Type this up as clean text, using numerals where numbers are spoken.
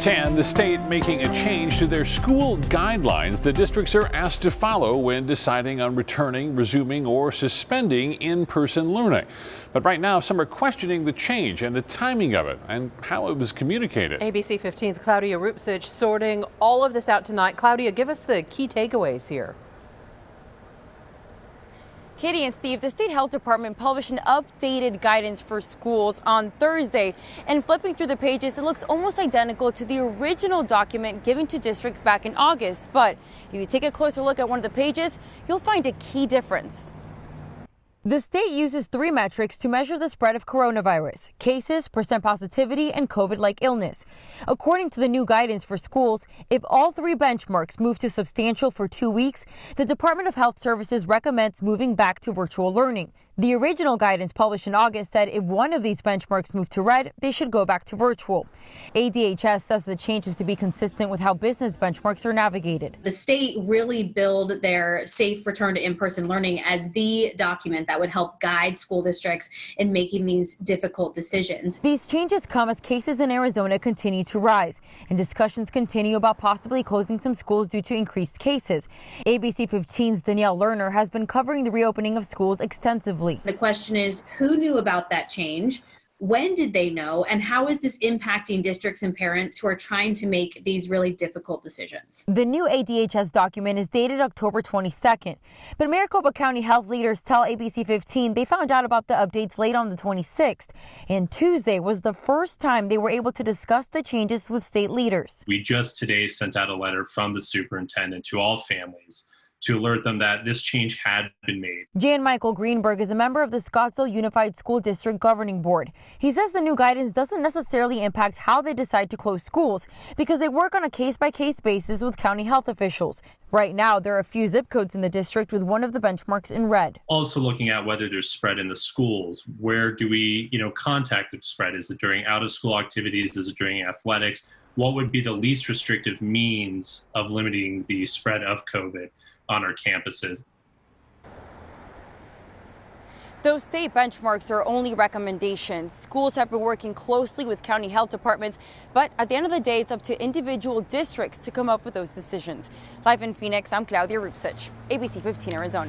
And the state making a change to their school guidelines the districts are asked to follow when deciding on returning, resuming, or suspending in-person learning. But right now, some are questioning the change and the timing of it and how it was communicated. ABC 15's Claudia Rupsich sorting all of this out tonight. Claudia, give us the key takeaways here. Katie and Steve, the state health department published an updated guidance for schools on Thursday. And flipping through the pages, it looks almost identical to the original document given to districts back in August. But if you take a closer look at one of the pages, you'll find a key difference. The state uses 3 metrics to measure the spread of coronavirus: cases, percent positivity, and COVID-like illness. According to the new guidance for schools, if all 3 benchmarks move to substantial for 2 weeks, the Department of Health Services recommends moving back to virtual learning. The original guidance published in August said if one of these benchmarks moved to red, they should go back to virtual. ADHS says the change is to be consistent with how business benchmarks are navigated. The state really billed their safe return to in-person learning as the document that would help guide school districts in making these difficult decisions. These changes come as cases in Arizona continue to rise, and discussions continue about possibly closing some schools due to increased cases. ABC 15's Danielle Lerner has been covering the reopening of schools extensively. The question is, who knew about that change? When did they know? And how is this impacting districts and parents who are trying to make these really difficult decisions? The new ADHS document is dated October 22nd. But Maricopa County health leaders tell ABC 15 they found out about the updates late on the 26th. And Tuesday was the first time they were able to discuss the changes with state leaders. We just today sent out a letter from the superintendent to all families to alert them that this change had been made. Jan Michael Greenberg is a member of the Scottsdale Unified School District Governing Board. He says the new guidance doesn't necessarily impact how they decide to close schools because they work on a case-by-case basis with county health officials. Right now, there are a few zip codes in the district with one of the benchmarks in red. Also looking at whether there's spread in the schools. Where do we, contact the spread? Is it during out-of-school activities? Is it during athletics? What would be the least restrictive means of limiting the spread of COVID on our campuses? Those state benchmarks are only recommendations. Schools have been working closely with county health departments, but at the end of the day, it's up to individual districts to come up with those decisions. Live in Phoenix, I'm Claudia Rupsich, ABC 15 Arizona.